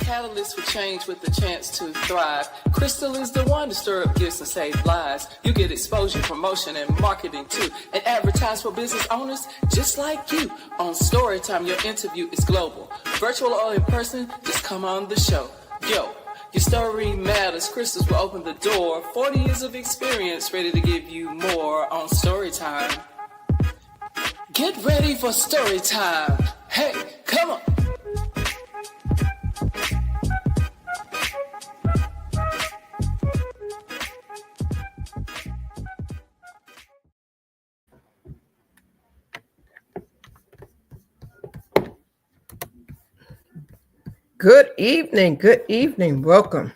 catalyst for change with the chance to thrive. Crystal is the one to stir up gifts and save lives. You get exposure, promotion, and marketing too. And advertise for business owners just like you. On Storytime, your interview is global. Virtual or in person, just come on the show. Yo, your story matters. Crystals will open the door. 40 years of experience, ready to give you more on Storytime. Get ready for Storytime. Hey, come on. Good evening. Welcome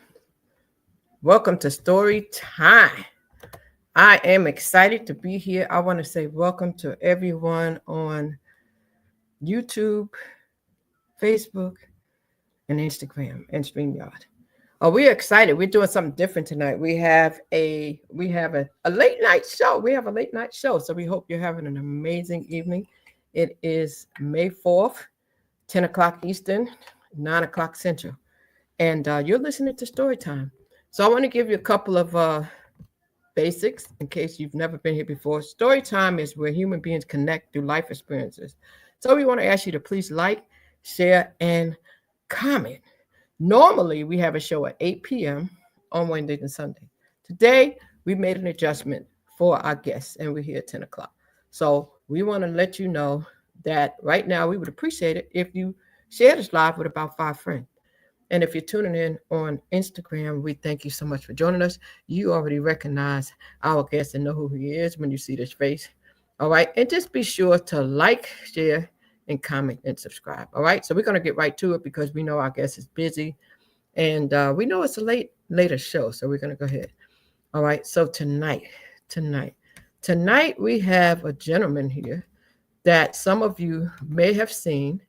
to Story Time. I am excited to be here. I want to say welcome to everyone on YouTube, Facebook, and Instagram, and StreamYard. We're excited. We're doing something different tonight. We have a late night show. So we hope you're having an amazing evening. It is May 4th, 10 o'clock Eastern, 9 o'clock Central, and you're listening to Storytime. So I want to give you a couple of basics in case you've never been here before. Storytime is where human beings connect through life experiences. So we want to ask you to please like, share, and comment. Normally, we have a show at 8 p.m. on Wednesdays and Sunday. Today, we made an adjustment for our guests, and we're here at 10 o'clock. So we want to let you know that right now, we would appreciate it if you share this live with about 5 friends. And if you're tuning in on Instagram, we thank you so much for joining us. You already recognize our guest and know who he is when you see this face. All right. And just be sure to like, share, and comment and subscribe. All right. So we're going to get right to it because we know our guest is busy. And we know it's a later show. So we're going to go ahead. All right. So tonight, we have a gentleman here that some of you may have seen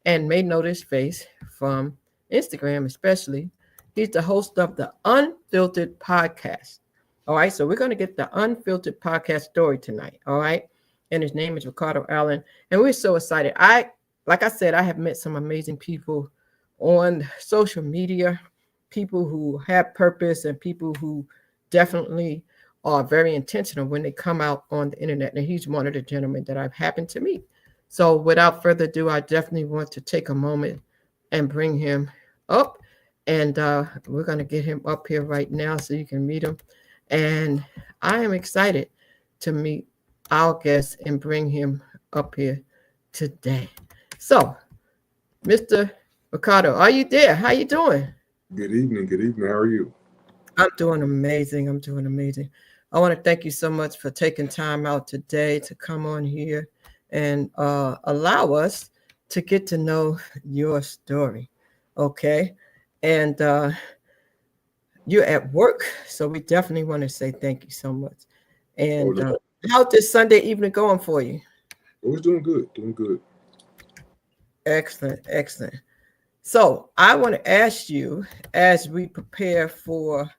and may know this face from Instagram, especially. He's the host of the Unfiltered podcast. All right, so we're going to get the Unfiltered podcast story tonight. All right, and his name is Ricardo Allen, and we're so excited. Like I said, I have met some amazing people on social media, people who have purpose and people who definitely are very intentional when they come out on the internet. And he's one of the gentlemen that I've happened to meet. So without further ado, I definitely want to take a moment and bring him up. And we're going to get him up here right now so you can meet him. And I am excited to meet our guest and bring him up here today. So, Mr. Ricardo, are you there? How you doing? Good evening. How are you? I'm doing amazing. I want to thank you so much for taking time out today to come on here and allow us to get to know your story, okay? And you're at work, so we definitely want to say thank you so much. And how's this Sunday evening going for you? It was doing good. Excellent. So I want to ask you, as we prepare for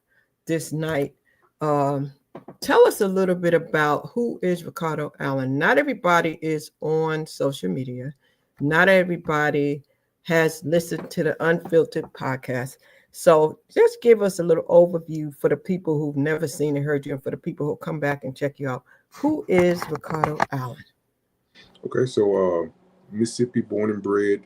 this night, tell us a little bit about who is Ricardo Allen. Not everybody is on social media. Not everybody has listened to the Unfiltered podcast. So just give us a little overview for the people who've never seen and heard you, and for the people who come back and check you out. Who is Ricardo Allen? Okay, so Mississippi born and bred,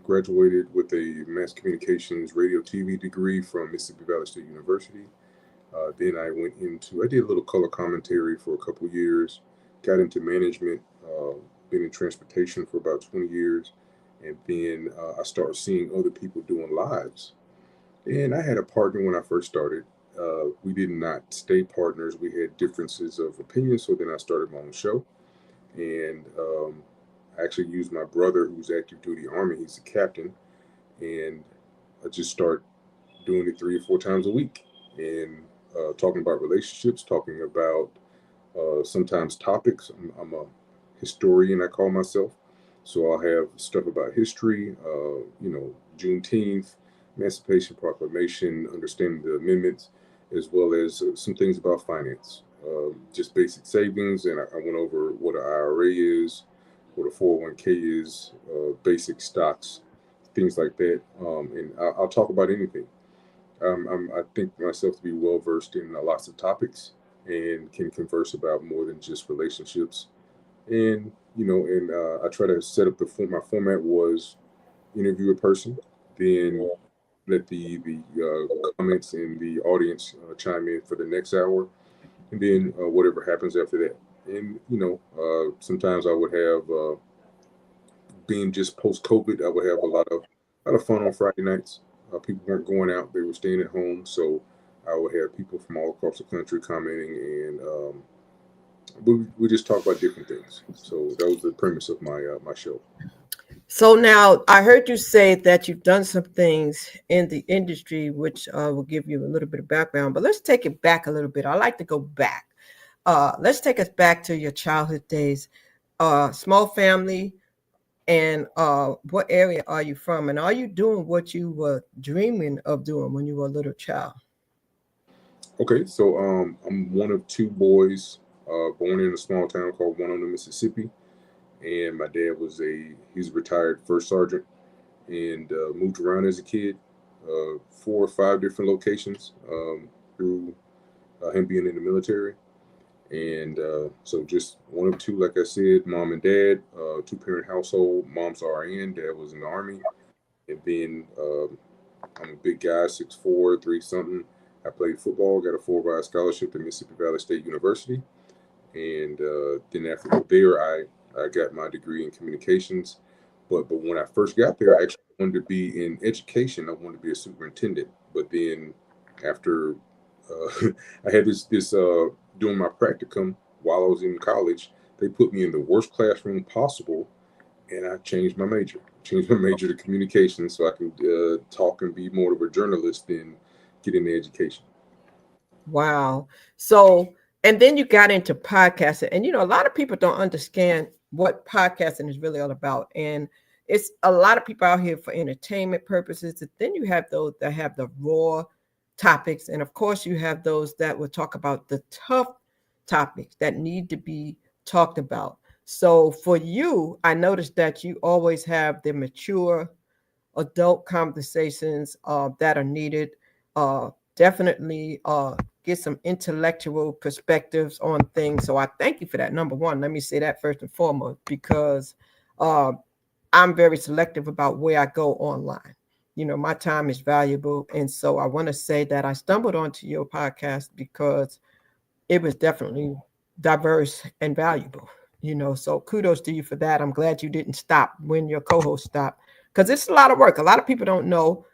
graduated with a mass communications radio TV degree from Mississippi Valley State University. Then I did a little color commentary for a couple of years, got into management, been in transportation for about 20 years. And then I started seeing other people doing lives. And I had a partner when I first started. We did not stay partners. We had differences of opinion. So then I started my own show. And I actually used my brother, who's active duty Army. He's a captain. And I just started doing it 3 or 4 times a week. And talking about relationships, talking about sometimes topics. I'm a historian, I call myself. So I'll have stuff about history, Juneteenth, Emancipation Proclamation, understanding the amendments, as well as some things about finance, just basic savings. And I went over what an IRA is, what a 401k is, basic stocks, things like that. And I'll talk about anything. I think myself to be well versed in lots of topics and can converse about more than just relationships. And I try to set up my format was interview a person, then let the comments and the audience chime in for the next hour, and then whatever happens after that. And sometimes I would have, being just post COVID, I would have a lot of fun on Friday nights. People weren't going out; they were staying at home, so I would have people from all across the country commenting, and we just talk about different things. So that was the premise of my show. So now I heard you say that you've done some things in the industry, which will give you a little bit of background, but let's take it back a little bit. I like to go back. Let's take us back to your childhood days. Small family, and what area are you from? And are you doing what you were dreaming of doing when you were a little child? Okay, so I'm one of two boys born in a small town called Winona, Mississippi, and my dad he's a retired first sergeant and moved around as a kid, 4 or 5 different locations through him being in the military. And so just one of two, like I said, mom and dad, 2-parent household. Mom's RN, dad was in the Army. And then I'm a big guy, 6'4", 3 something. I played football, got a full-ride scholarship to Mississippi Valley State University. And then after there, I got my degree in communications. But when I first got there, I actually wanted to be in education. I wanted to be a superintendent. But then after I had this doing my practicum while I was in college, they put me in the worst classroom possible, and I changed my major. Changed my major to communication so I can talk and be more of a journalist than get into education. Wow. So, and then you got into podcasting, and a lot of people don't understand what podcasting is really all about. And it's a lot of people out here for entertainment purposes. And then you have those that have the raw topics. And of course, you have those that will talk about the tough topics that need to be talked about. So for you, I noticed that you always have the mature adult conversations that are needed. Definitely get some intellectual perspectives on things. So I thank you for that. Number one, let me say that first and foremost, because I'm very selective about where I go online. My time is valuable. And so I want to say that I stumbled onto your podcast because it was definitely diverse and valuable. So kudos to you for that. I'm glad you didn't stop when your co-host stopped, because it's a lot of work. A lot of people don't know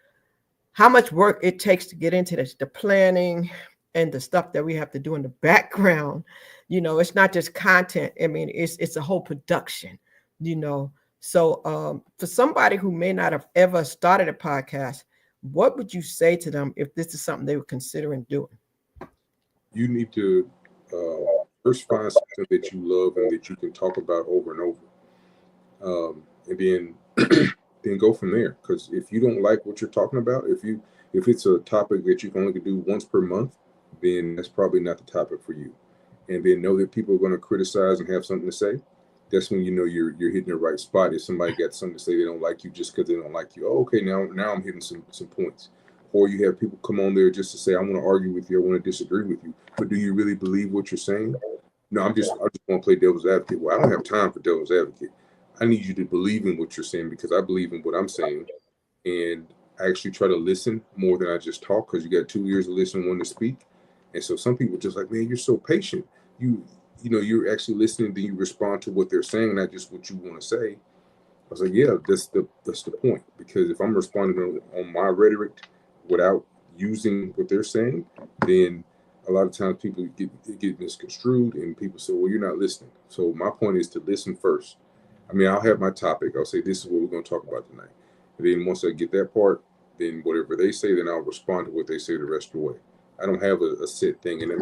how much work it takes to get into this, the planning and the stuff that we have to do in the background. It's not just content. I mean, it's a whole production, So for somebody who may not have ever started a podcast, what would you say to them if this is something they were considering doing? You need to first find something that you love and that you can talk about over and over, and then then go from there. Because if you don't like what you're talking about, if it's a topic that you can only do once per month, then that's probably not the topic for you. And then know that people are going to criticize and have something to say. That's when you know you're hitting the right spot. If somebody got something to say, they don't like you just because they don't like you. Oh, okay, now I'm hitting some points. Or you have people come on there just to say, I want to argue with you, I want to disagree with you. But do you really believe what you're saying? No, I just want to play devil's advocate. Well, I don't have time for devil's advocate. I need you to believe in what you're saying because I believe in what I'm saying. And I actually try to listen more than I just talk, because you got 2 ears to listen, one to speak. And so some people just like, man, you're so patient. You're actually listening, then you respond to what they're saying, not just what you want to say. I was like, yeah, that's the point. Because if I'm responding on my rhetoric without using what they're saying, then a lot of times people get misconstrued and people say, well, you're not listening. So my point is to listen first. I mean, I'll have my topic. I'll say, this is what we're going to talk about tonight. And then once I get that part, then whatever they say, then I'll respond to what they say the rest of the way. I don't have a set thing. And I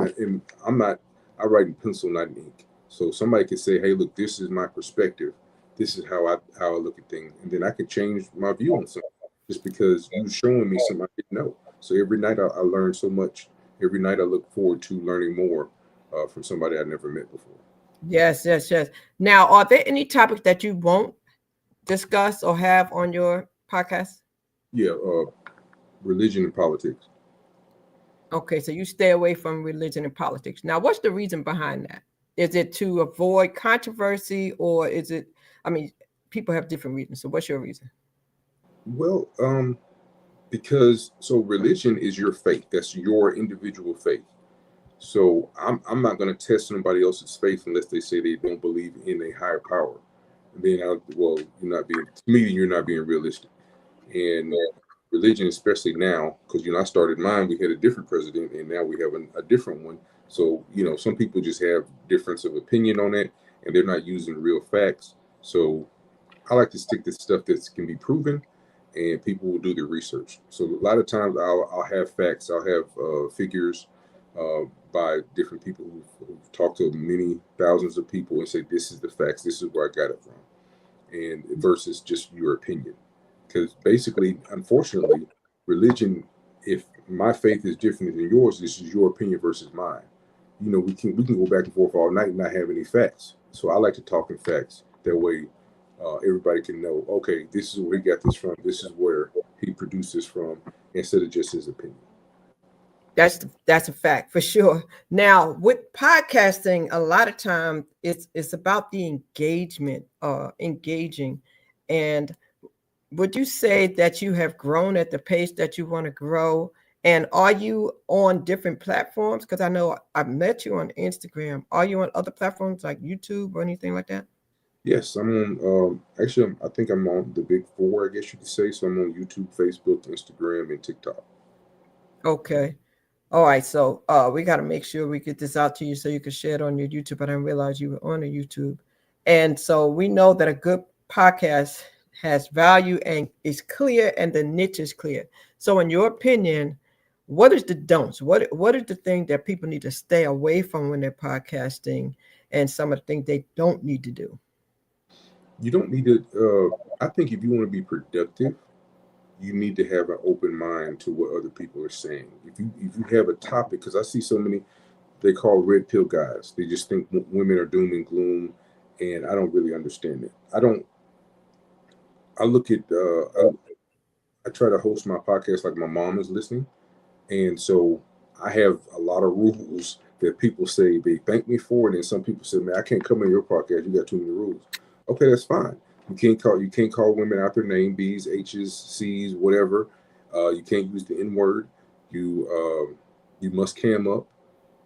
write in pencil, not in ink. So somebody could say, hey, look, this is my perspective. This is how I look at things. And then I could change my view on something just because you're showing me something I didn't know. So every night I learn so much. Every night I look forward to learning more from somebody I've never met before. Yes. Now, are there any topics that you won't discuss or have on your podcast? Yeah, religion and politics. Okay, so you stay away from religion and politics. Now, what's the reason behind that? Is it to avoid controversy, or is it? I mean, people have different reasons. So, what's your reason? Well, because so religion is your faith. That's your individual faith. So I'm not going to test somebody else's faith unless they say they don't believe in a higher power. And then, well, you're not being, to me, you're not being realistic. And religion, especially now, because, I started mine, we had a different president, and now we have a different one. So, some people just have difference of opinion on it, and they're not using real facts. So I like to stick to stuff that can be proven, and people will do their research. So a lot of times I'll have facts, I'll have figures by different people who've talked to many thousands of people and say, this is the facts, this is where I got it from, and versus just your opinion. Because basically, unfortunately, religion, if my faith is different than yours, this is your opinion versus mine. We can go back and forth all night and not have any facts. So I like to talk in facts. That way, everybody can know, okay, this is where he got this from. This is where he produced this from, instead of just his opinion. That's a fact for sure. Now, with podcasting, a lot of time it's about the engagement, engaging. And would you say that you have grown at the pace that you want to grow? And are you on different platforms? Because I know I met you on Instagram. Are you on other platforms like YouTube or anything like that? Yes, I'm on. Actually, I think I'm on the big four, I guess you could say. So I'm on YouTube, Facebook, Instagram, and TikTok. Okay. All right. So we got to make sure we get this out to you so you can share it on your YouTube. I didn't realize you were on the YouTube. And so we know that a good podcast has value and is clear, and the niche is clear. So in your opinion, what is the don'ts? What is the thing that people need to stay away from when they're podcasting, and some of the things they don't need to do? You don't need to. I think if you want to be productive, you need to have an open mind to what other people are saying. If you have a topic, because I see so many, they call red pill guys. They just think women are doom and gloom, and I don't really understand it. I look at. I try to host my podcast like my mom is listening, and so I have a lot of rules that people say they thank me for, and then some people say, "Man, I can't come in your podcast. You got too many rules." Okay, that's fine. You can't call women out their name, B's, H's, C's, whatever. You can't use the N word. You must cam up,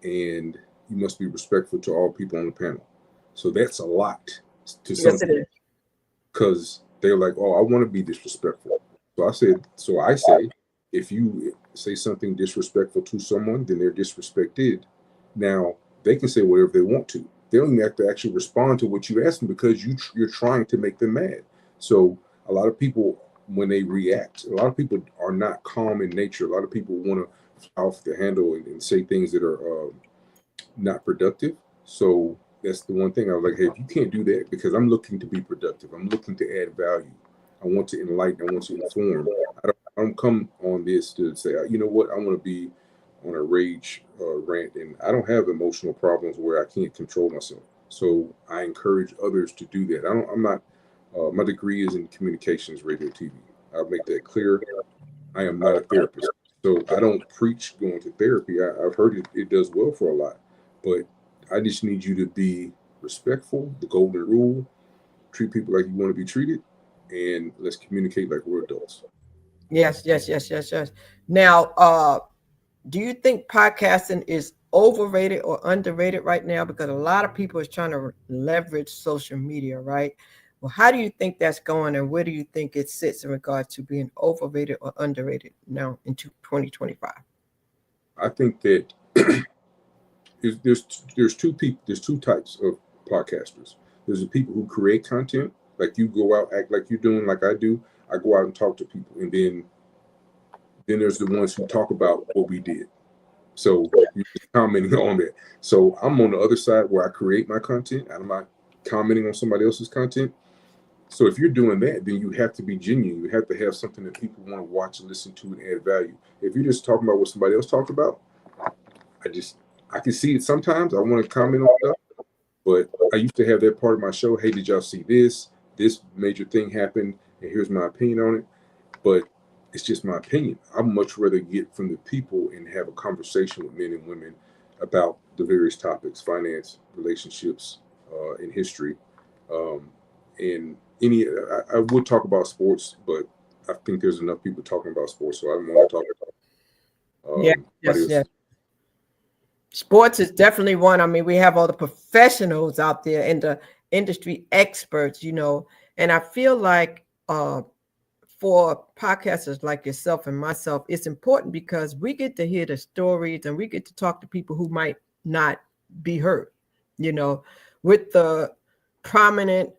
and you must be respectful to all people on the panel. So that's a lot to some people, because they're like, "Oh, I want to be disrespectful." So I say, if you say something disrespectful to someone, then they're disrespected. Now they can say whatever they want to. They don't even have to actually respond to what you ask them, because you're trying to make them mad. So a lot of people, when they react, a lot of people are not calm in nature. A lot of people want to fly off the handle and say things that are not productive. So that's the one thing I was like, hey, if you can't do that, because I'm looking to be productive, I'm looking to add value. I want to enlighten. I want to inform. I don't come on this to say, you know what, I want to be on a rage rant, and I don't have emotional problems where I can't control myself. So I encourage others to do that. I'm not. My degree is in communications, radio, TV. I'll make that clear. I am not a therapist, so I don't preach going to therapy. I've heard it does well for a lot, but I just need you to be respectful. The golden rule: treat people like you want to be treated, and let's communicate like we're adults. Yes. Now, do you think podcasting is overrated or underrated right now? Because a lot of people is trying to leverage social media, right? Well, how do you think that's going, and where do you think it sits in regard to being overrated or underrated now into 2025? I think that there's two types of podcasters. There's the people who create content, like you go out, act like you're doing, like I do. I go out and talk to people, and then there's the ones who talk about what we did. So you're just commenting on that. So I'm on the other side where I create my content. I'm not commenting on somebody else's content. So if you're doing that, then you have to be genuine. You have to have something that people want to watch and listen to and add value. If you're just talking about what somebody else talked about, I can see it sometimes. I want to comment on stuff, but I used to have that part of my show. Hey, did y'all see this? This major thing happened, and here's my opinion on it. but it's just my opinion. I'd much rather get from the people and have a conversation with men and women about the various topics: finance, relationships, and history, um, and any. I would talk about sports, but I think there's enough people talking about sports, so I don't want to talk about Yeah, somebody yes, else. yes. Sports is definitely one. I mean, we have all the professionals out there and the industry experts, and I feel like for podcasters like yourself and myself, it's important because we get to hear the stories and we get to talk to people who might not be heard, you know, with the prominent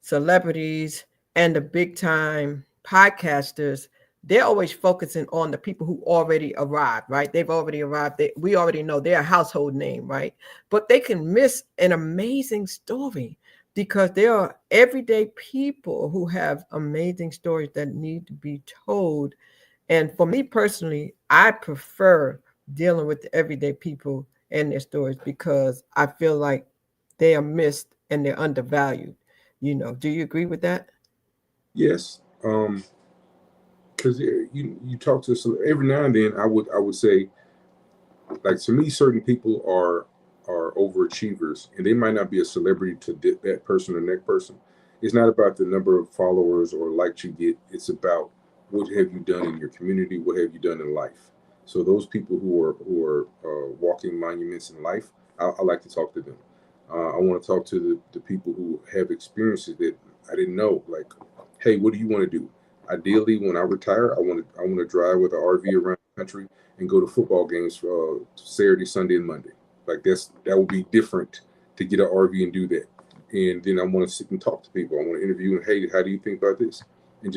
celebrities and the big time podcasters. They're always focusing on the people who already arrived, right? They've already arrived. We already know they're a household name, right? But they can miss an amazing story because there are everyday people who have amazing stories that need to be told. And for me personally, I prefer dealing with the everyday people and their stories because I feel like they are missed and they're undervalued. Do you agree with that? Yes, because you talk to some every now and then. I would say, like, to me, certain people are overachievers, and they might not be a celebrity to that person or that person. It's not about the number of followers or likes you get. It's about what have you done in your community, what have you done in life. So those people who are walking monuments in life, I like to talk to them. I want to talk to the people who have experiences that I didn't know. Like, hey, what do you want to do? Ideally, when I retire, I want to drive with an RV around the country and go to football games Saturday, Sunday, and Monday. Like, that would be different to get an RV and do that. And then I want to sit and talk to people. I want to interview and, hey, how do you think about this? And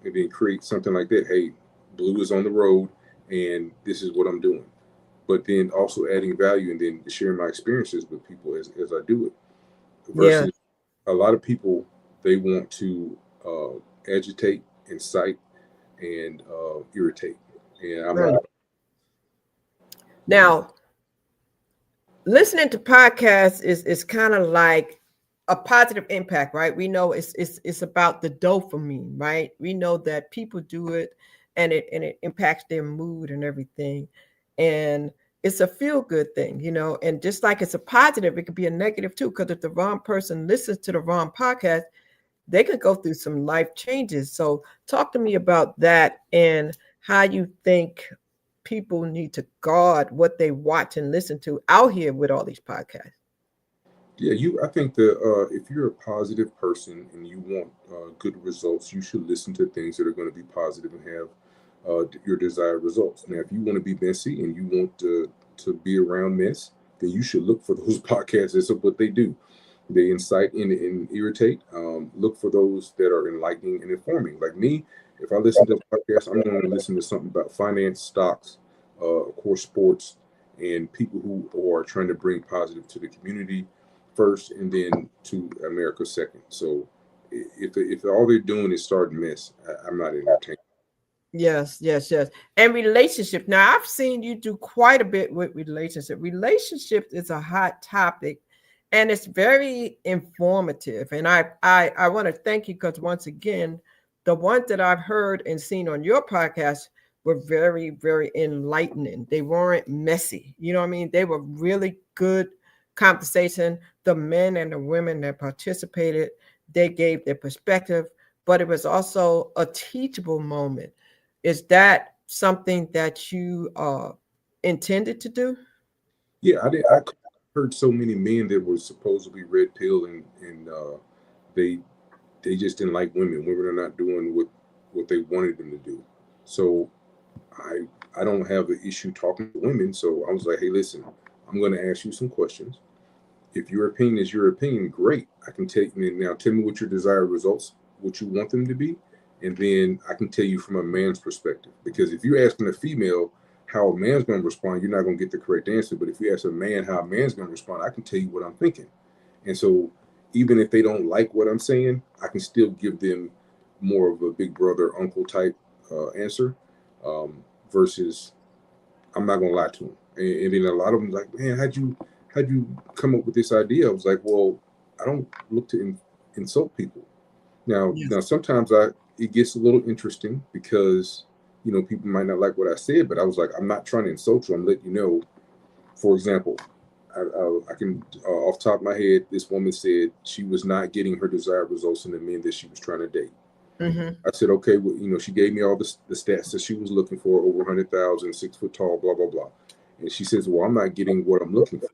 then create something like that. Hey, Blue is on the road, and this is what I'm doing. But then also adding value and then sharing my experiences with people as I do it. Yeah. Versus a lot of people, they want to agitate, incite, and irritate. And I'm Right. not. Now, listening to podcasts is kind of like a positive impact, right? We know it's about the dopamine, right? We know that people do it and it impacts their mood and everything. And it's a feel good thing, and just like it's a positive, it could be a negative too, because if the wrong person listens to the wrong podcast, they could go through some life changes. So talk to me about that and how you think people need to guard what they watch and listen to out here with all these podcasts. Yeah, I think that if you're a positive person and you want good results, you should listen to things that are going to be positive and have your desired results. Now, if you want to be messy and you want to be around mess, then you should look for those podcasts. That's what they do. They incite and irritate. Look for those that are enlightening and informing. Like me, if I listen to a podcast, I'm going to listen to something about finance, stocks, of course, sports, and people who are trying to bring positive to the community first, and then to America second. So if all they're doing is starting mess, I'm not entertained. Yes, yes, yes. And relationship. Now, I've seen you do quite a bit with relationship. Relationship is a hot topic and it's very informative. And I want to thank you because once again, the ones that I've heard and seen on your podcast were very, very enlightening. They weren't messy. You know what I mean? They were really good conversation. The men and the women that participated, they gave their perspective, but it was also a teachable moment. Is that something that you intended to do? Yeah, I heard so many men that were supposedly red pill and they they just didn't like women. Women are not doing what they wanted them to do. So I I don't have an issue talking to women. So I was like, hey, listen, I'm going to ask you some questions. If your opinion is your opinion, great. I can take now. Tell me what your desired results, what you want them to be, and then I can tell you from a man's perspective. Because if you're asking a female how a man's going to respond, you're not going to get the correct answer. But if you ask a man how a man's going to respond, I can tell you what I'm thinking. And so, even if they don't like what I'm saying, I can still give them more of a big brother, uncle type answer, versus I'm not gonna lie to them. And then a lot of them like, man, how'd you come up with this idea? I was like, well, I don't look to insult people. Now Yes. sometimes it gets a little interesting because, people might not like what I said, but I was like, I'm not trying to insult you. I'm letting you know. For example, I can, off the top of my head, this woman said she was not getting her desired results in the men that she was trying to date. Mm-hmm. I said, okay, well, she gave me all the stats that she was looking for, over 100,000, 6 foot tall, blah, blah, blah. And she says, well, I'm not getting what I'm looking for.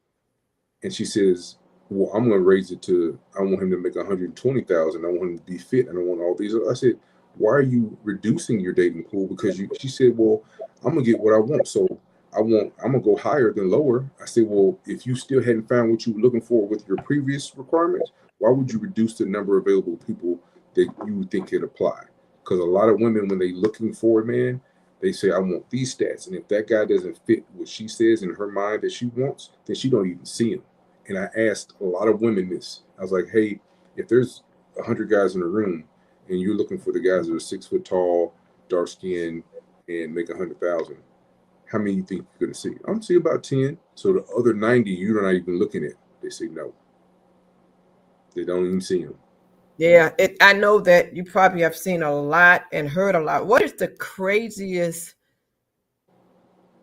And she says, well, I'm going to raise it to, I want him to make 120,000. I want him to be fit. I don't want all these. I said, why are you reducing your dating pool? Because she said, well, I'm going to get what I want. So I'm going to go higher than lower. I said, well, if you still hadn't found what you were looking for with your previous requirements, why would you reduce the number of available people that you would think could apply? Because a lot of women, when they're looking for a man, they say, I want these stats. And if that guy doesn't fit what she says in her mind that she wants, then she don't even see him. And I asked a lot of women this. I was like, hey, if there's 100 guys in a room and you're looking for the guys that are 6 foot tall, dark skinned, and make 100,000, how many you think you're going to see? I'm going to see about 10. So the other 90, you're not even looking at. They say no. They don't even see them. Yeah, I know that you probably have seen a lot and heard a lot. What is the craziest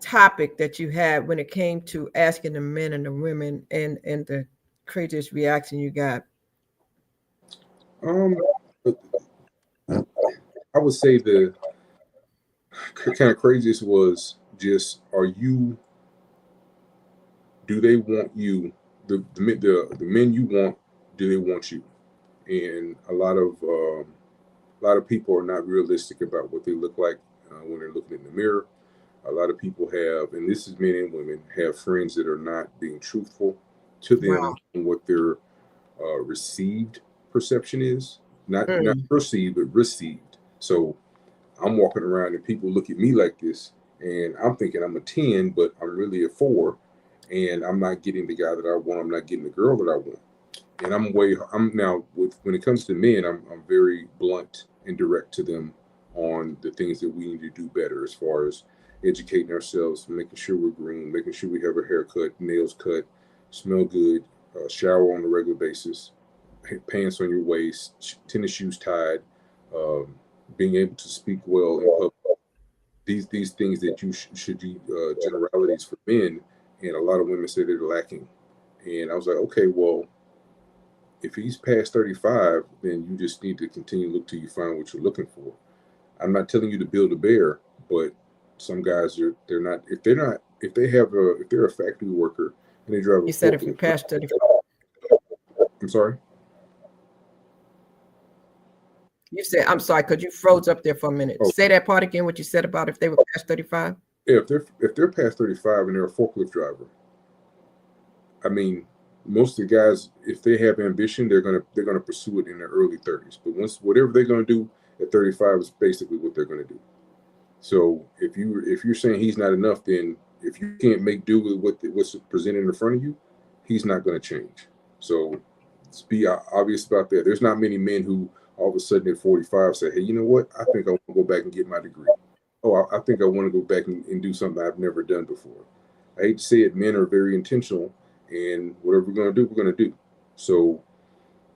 topic that you had when it came to asking the men and the women, and the craziest reaction you got? I would say the kind of craziest was just, do they want you, the men you want, do they want you? And a lot of people are not realistic about what they look like when they're looking in the mirror. A lot of people have, and this is men and women, have friends that are not being truthful to them. Wow. And what their received perception is, not Mm. perceived, but received. So I'm walking around and people look at me like this, and I'm thinking I'm a 10, but I'm really a 4, and I'm not getting the guy that I want. I'm not getting the girl that I want. And I'm now when it comes to men, I'm very blunt and direct to them on the things that we need to do better, as far as educating ourselves, making sure we're groomed, making sure we have a haircut, nails cut, smell good, shower on a regular basis, pants on your waist, tennis shoes tied, um, being able to speak well in public. These things that you should be generalities for men, and a lot of women say they're lacking. And I was like, okay, well, if he's past 35, then you just need to continue to look till you find what you're looking for. I'm not telling you to build a bear, but some guys they're not, if they're a factory worker and they drive a You said if you forklift. passed 35. I'm sorry. You said, I'm sorry, because you froze up there for a minute. Oh, Say that part again, what you said about if they were past 35. yeah, if they're past 35 and they're a forklift driver, I mean, most of the guys, if they have ambition, they're gonna pursue it in their early 30s. But once whatever they're gonna do at 35 is basically what they're gonna do. So if you're saying he's not enough, then if you can't make do with what's presented in front of you, he's not going to change. So let's be obvious about that. There's not many men who all of a sudden at 45 say, hey, you know what? I think I want to go back and get my degree. Oh, I think I want to go back and do something I've never done before. I hate to say it, men are very intentional, and whatever we're going to do, we're going to do. So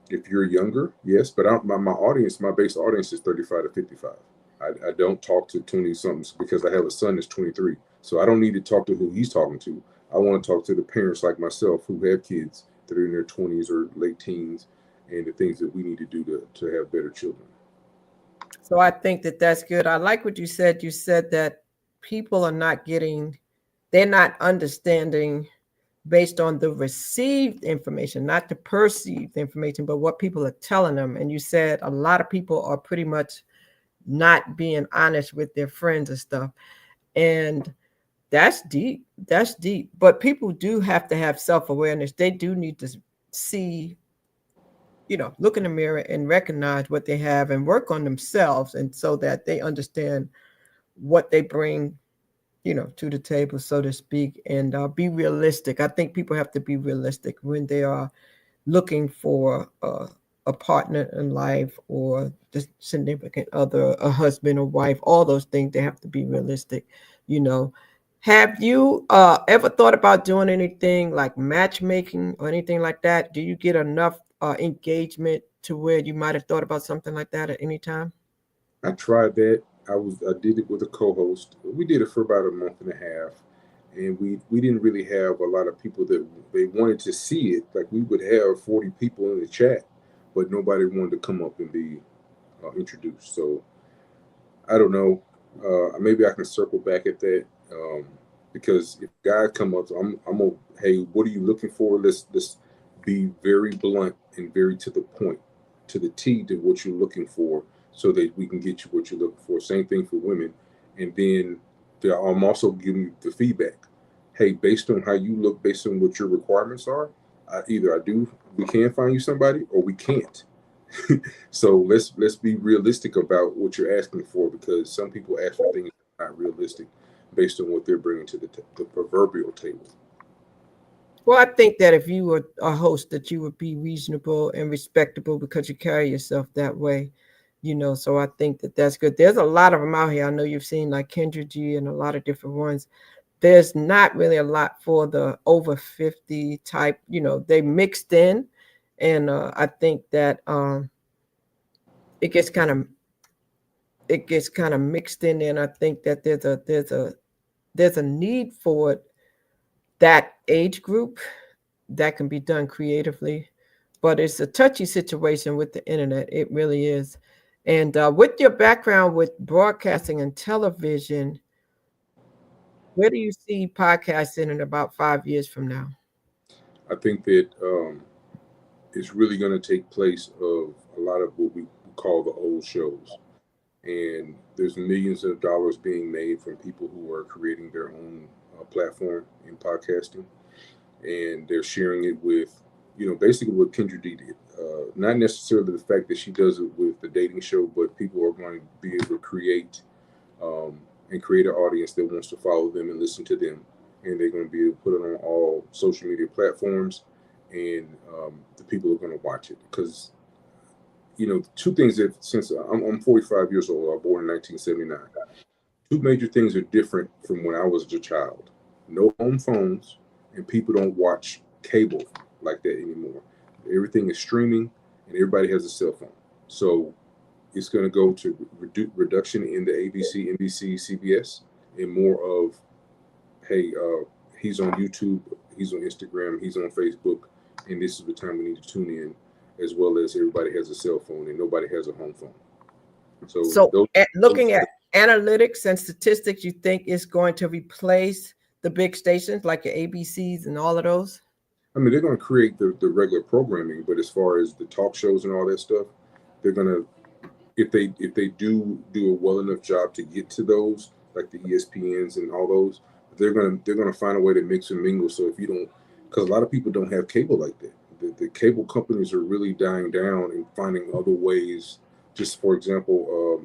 if you're younger, yes, but my audience, my base audience is 35 to 55. I don't talk to 20 somethings because I have a son that's 23. So I don't need to talk to who he's talking to. I want to talk to the parents like myself who have kids that are in their 20s or late teens, and the things that we need to do to have better children. So I think that that's good. I like what you said. You said that people are not they're not understanding based on the received information, not the perceived information, but what people are telling them. And you said a lot of people are pretty much not being honest with their friends and stuff. And that's deep. That's deep. But people do have to have self-awareness. They do need to see, look in the mirror and recognize what they have and work on themselves, and so that they understand what they bring, to the table, so to speak, and be realistic. I think people have to be realistic when they are looking for a partner in life, or the significant other, a husband or wife, all those things. They have to be realistic. Have you ever thought about doing anything like matchmaking or anything like that? Do you get enough engagement to where you might have thought about something like that at any time? I tried that. I did it with a co-host. We did it for about a month and a half, and we didn't really have a lot of people that they wanted to see it. Like we would have 40 people in the chat, but nobody wanted to come up and be introduced. So I don't know. Maybe I can circle back at that, because if guys come up, I'm gonna, hey, what are you looking for? Let's be very blunt and very to the point, to the T, to what you're looking for, so that we can get you what you're looking for. Same thing for women, and then I'm also giving you the feedback. Hey, based on how you look, based on what your requirements are, either we can find you somebody, or we can't. So let's be realistic about what you're asking for, because some people ask for things that are not realistic based on what they're bringing to the proverbial table. Well, I think that if you were a host, that you would be reasonable and respectable because you carry yourself that way, So I think that that's good. There's a lot of them out here. I know you've seen like Kendra G and a lot of different ones. There's not really a lot for the over 50 type. They mixed in, and I think that it gets kind of mixed in, and I think that there's a need for it, that age group, that can be done creatively, but it's a touchy situation with the internet. It really is. And with your background with broadcasting and television, where do you see podcasting in about 5 years from now? I think that it's really going to take place of a lot of what we call the old shows, and there's millions of dollars being made from people who are creating their own platform in podcasting, and they're sharing it with, basically what Kendra D did. Not necessarily the fact that she does it with the dating show, but people are going to be able to create and create an audience that wants to follow them and listen to them, and they're going to be able to put it on all social media platforms, and the people are going to watch it. Because two things that, since I'm 45 years old, I was born in 1979. Two major things are different from when I was a child: no home phones, and people don't watch cable like that anymore. Everything is streaming, and everybody has a cell phone. So it's going to go to reduction in the ABC, NBC, CBS, and more of, hey, he's on YouTube, he's on Instagram, he's on Facebook, and this is the time we need to tune in, as well as everybody has a cell phone and nobody has a home phone. So looking those, at analytics and statistics, you think it's going to replace the big stations like your ABCs and all of those? I mean, they're going to create the regular programming, but as far as the talk shows and all that stuff, they're going to, if they do a well enough job to get to those, like the ESPNs and all those, they're gonna find a way to mix and mingle. So if you don't, because a lot of people don't have cable like that. The cable companies are really dying down and finding other ways. Just for example,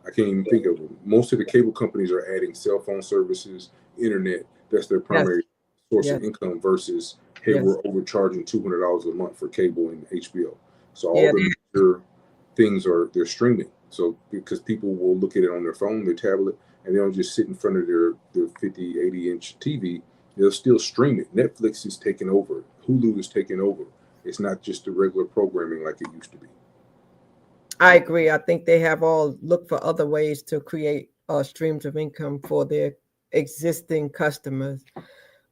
I can't even think of them. Most of the cable companies are adding cell phone services, internet. That's their primary source of income, versus, hey, we're overcharging $200 a month for cable and HBO. So all the major things they're streaming. So because people will look at it on their phone, their tablet, and they don't just sit in front of their 50, 80-inch TV. They'll still stream it. Netflix is taking over. Hulu is taking over. It's not just the regular programming like it used to be. I agree. I think they have all looked for other ways to create streams of income for their existing customers.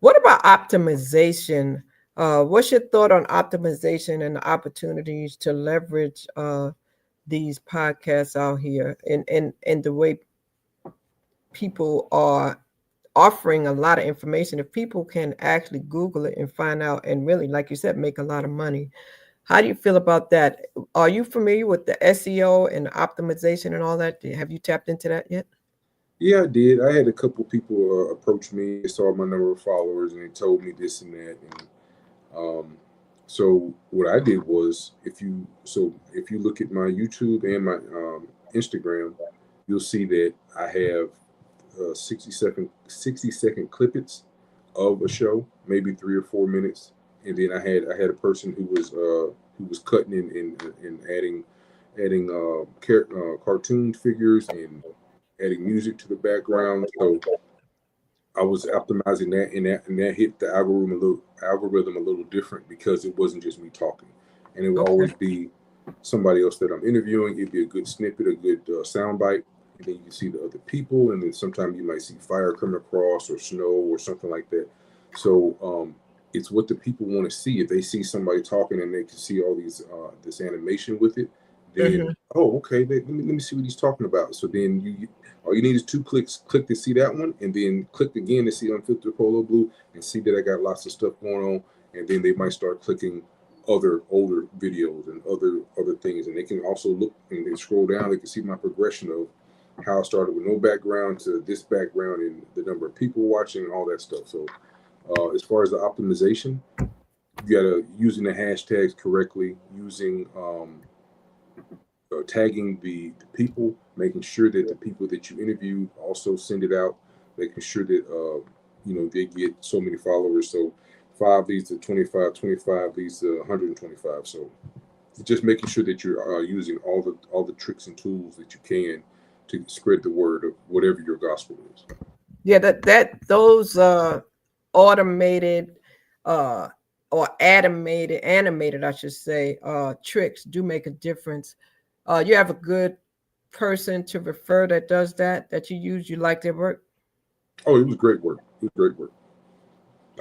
What about optimization? What's your thought on optimization and the opportunities to leverage these podcasts out here, and the way people are offering a lot of information? If people can actually Google it and find out, and really, like you said, make a lot of money. How do you feel about that? Are you familiar with the SEO and optimization and all that? Have you tapped into that yet? Yeah, I did. I had a couple people approach me. They saw my number of followers and they told me this and that. And so what I did was, if you look at my YouTube and my Instagram, you'll see that I have 60-second clippets of a show, maybe 3 or 4 minutes, and then I had a person who was cutting and adding cartoon figures and adding music to the background. So I was optimizing that, and that hit the algorithm a little different, because it wasn't just me talking, and it would always be somebody else that I'm interviewing. It'd be a good snippet, a good soundbite. And then you can see the other people, and then sometimes you might see fire coming across or snow or something like that. So it's what the people want to see. If they see somebody talking and they can see all these this animation with it, then oh, okay, let me see what he's talking about. So then you all you need is 2 clicks. Click to see that one, and then click again to see Unfiltered Polo Blue, and see that I got lots of stuff going on. And then they might start clicking other older videos and other things, and they can also look and they scroll down. They can see my progression of how I started with no background to this background and the number of people watching and all that stuff. So as far as the optimization, you gotta using the hashtags correctly, using tagging the people, making sure that the people that you interviewed also send it out, making sure that they get so many followers. So 5 leads to 25, 25 leads to 125. So just making sure that you're using all the tricks and tools that you can to spread the word of whatever your gospel is. Yeah, those automated or animated, I should say, tricks do make a difference. You have a good person to refer that does that you use. You like their work? Oh, it was great work. It was great work.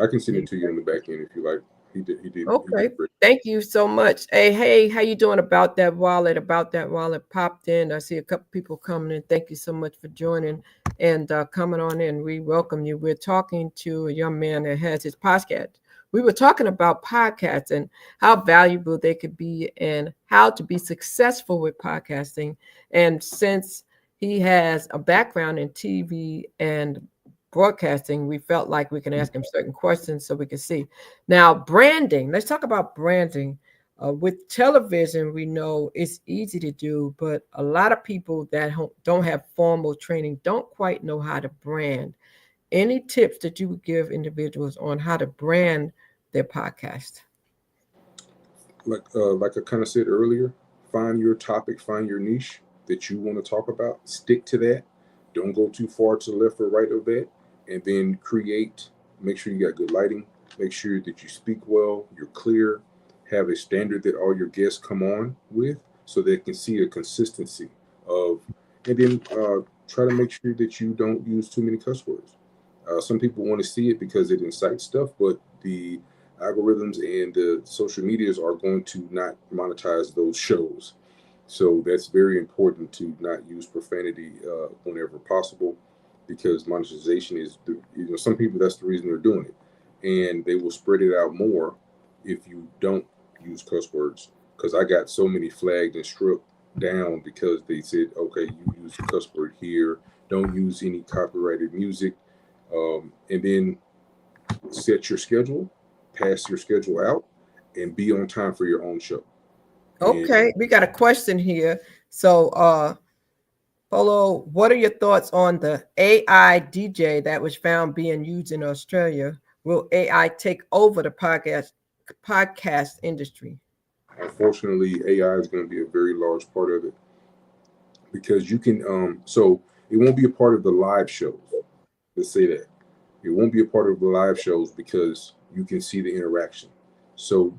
I can send it to you on the back end if you like. He did. Okay. Thank you so much. Hey, how you doing about that wallet? Popped in. I see a couple people coming in. Thank you so much for joining and coming on in. We welcome you. We're talking to a young man that has his podcast. We were talking about podcasts and how valuable they could be and how to be successful with podcasting. And since he has a background in TV and broadcasting, we felt like we can ask him certain questions so we can see. Now, branding. Let's talk about branding. With television, we know it's easy to do, but a lot of people that don't have formal training don't quite know how to brand. Any tips that you would give individuals on how to brand their podcast? Like I kind of said earlier, find your topic, find your niche that you want to talk about, stick to that. Don't go too far to the left or right of that, and then make sure you got good lighting, make sure that you speak well, you're clear, have a standard that all your guests come on with so they can see a consistency of, and then try to make sure that you don't use too many cuss words. Some people want to see it because it incites stuff, but the algorithms and the social medias are going to not monetize those shows. So that's very important to not use profanity whenever possible, because monetization is, some people, that's the reason they're doing it. And they will spread it out more if you don't use cuss words. Because I got so many flagged and struck down because they said, okay, you use a cuss word here, don't use any copyrighted music. And then set your schedule, pass your schedule out, and be on time for your own show. Okay, we got a question here. So, Polo, what are your thoughts on the AI DJ that was found being used in Australia? Will AI take over the podcast industry? Unfortunately, AI is going to be a very large part of it, because you can so it won't be a part of the live shows. Let's say that it won't be a part of the live shows because you can see the interaction. So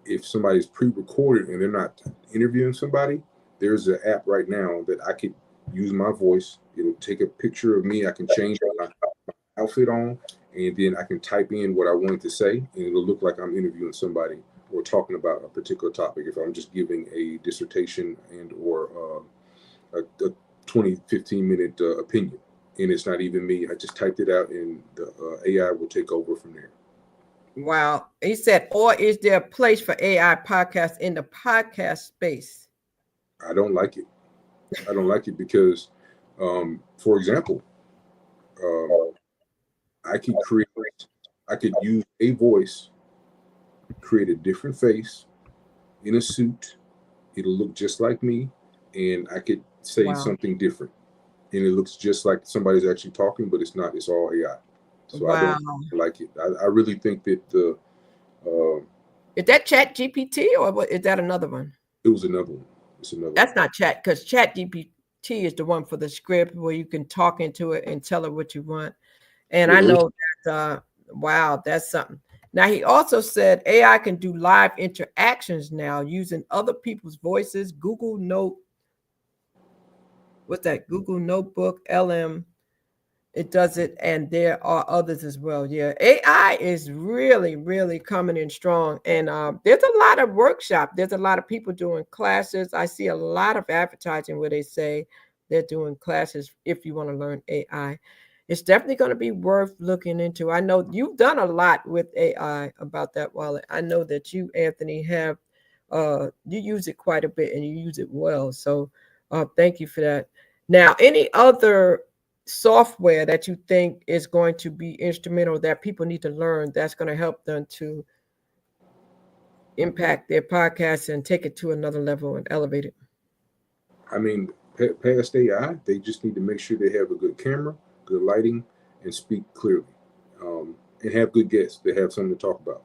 if somebody's pre-recorded and they're not interviewing somebody, there's an app right now that I could use my voice. It'll take a picture of me. I can change my outfit on, and then I can type in what I wanted to say, and it'll look like I'm interviewing somebody or talking about a particular topic. If I'm just giving a dissertation and or a 20, 15-minute opinion, and it's not even me, I just typed it out, and the AI will take over from there. Wow. He said, or is there a place for AI podcasts in the podcast space? I don't like it. I don't like it because, for example, I could use a voice, create a different face in a suit. It'll look just like me, and I could say something different, and it looks just like somebody's actually talking, but it's not. It's all AI. So I don't like it. I really think that is that Chat GPT or what, is that another one? It was another one. It's another. That's not Chat, because Chat GPT is the one for the script where you can talk into it and tell it what you want. And I know that wow, that's something. Now, he also said AI can do live interactions now using other people's voices. Google Notebook, LM, it does it, and there are others as well. Yeah, AI is really, really coming in strong, and there's a lot of workshop. There's a lot of people doing classes. I see a lot of advertising where they say they're doing classes if you want to learn AI. It's definitely going to be worth looking into. I know you've done a lot with AI about that, Wallet. I know that you, Anthony, have you use it quite a bit and you use it well. So thank you for that. Now, any other software that you think is going to be instrumental that people need to learn that's going to help them to impact their podcast and take it to another level and elevate it? I mean, past AI, they just need to make sure they have a good camera, good lighting, and speak clearly, and have good guests. They have something to talk about.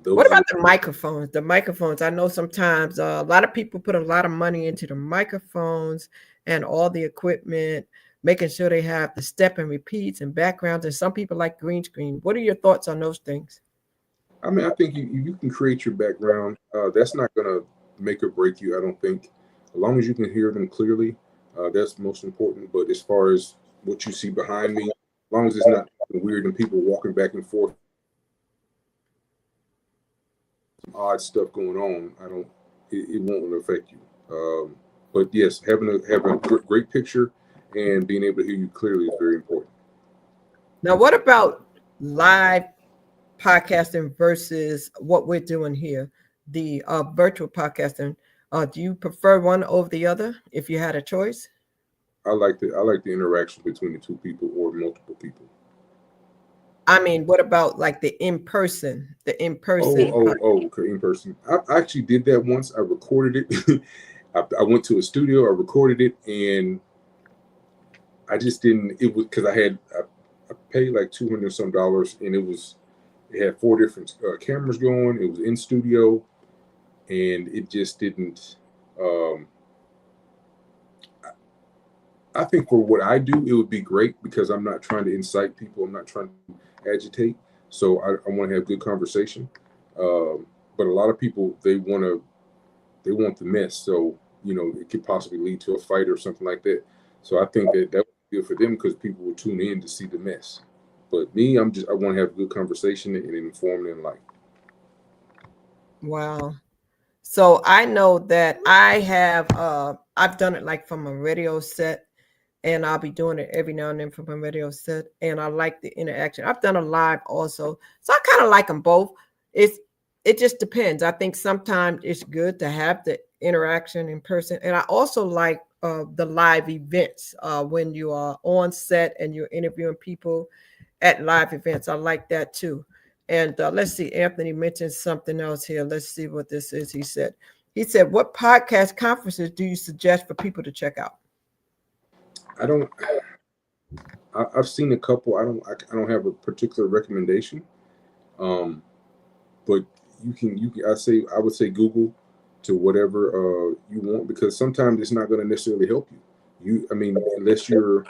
What Those are about the microphones? The microphones, I know sometimes a lot of people put a lot of money into the microphones and all the equipment, making sure they have the step and repeats and backgrounds. And some people like green screen. What are your thoughts on those things? I mean, I think you can create your background. That's not going to make or break you, I don't think. As long as you can hear them clearly, that's most important. But as far as what you see behind me, as long as it's not weird and people walking back and forth, some odd stuff going on, it won't affect you. But yes, having a great picture and being able to hear you clearly is very important. Now, what about live podcasting versus what we're doing here, the virtual podcasting? Do you prefer one over the other if you had a choice? I like the interaction between the two people or multiple people. I mean, what about like the in person? The in person. Okay, in person. I actually did that once. I recorded it. I went to a studio. I recorded it, and I just didn't. It was because I paid like $200 and it had four different cameras going. It was in studio, and it just didn't. Um, I think for what I do, it would be great because I'm not trying to incite people. I'm not trying to agitate. So I want to have good conversation. But a lot of people they want the mess. So it could possibly lead to a fight or something like that. So I think that would be good for them because people will tune in to see the mess. But me, I want to have a good conversation and inform them like. Wow. So I know that I've done it like from a radio set, and I'll be doing it every now and then from a radio set, and I like the interaction. I've done a live also. So I kind of like them both. It just depends. I think sometimes it's good to have the interaction in person. And I also like the live events when you are on set and you're interviewing people at live events. I like that too. And let's see, Anthony mentioned something else here. Let's see what this is. He said, what podcast conferences do you suggest for people to check out? I don't. I've seen a couple. I don't have a particular recommendation. Um, but I would say Google to whatever you want because sometimes it's not going to necessarily help you. I mean, unless you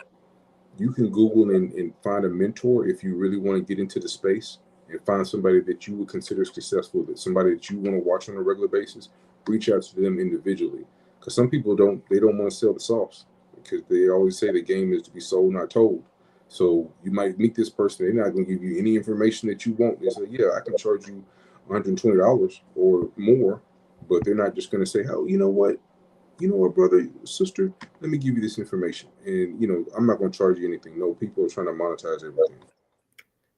can Google and find a mentor if you really want to get into the space and find somebody that you would consider successful, that somebody that you want to watch on a regular basis. Reach out to them individually because some people don't want to sell the sauce because they always say the game is to be sold, not told. So you might meet this person, they're not going to give you any information that you want. They say, yeah, I can charge you $120 or more, but they're not just going to say, oh, you know what, brother, sister, let me give you this information. And, I'm not going to charge you anything. No, people are trying to monetize everything.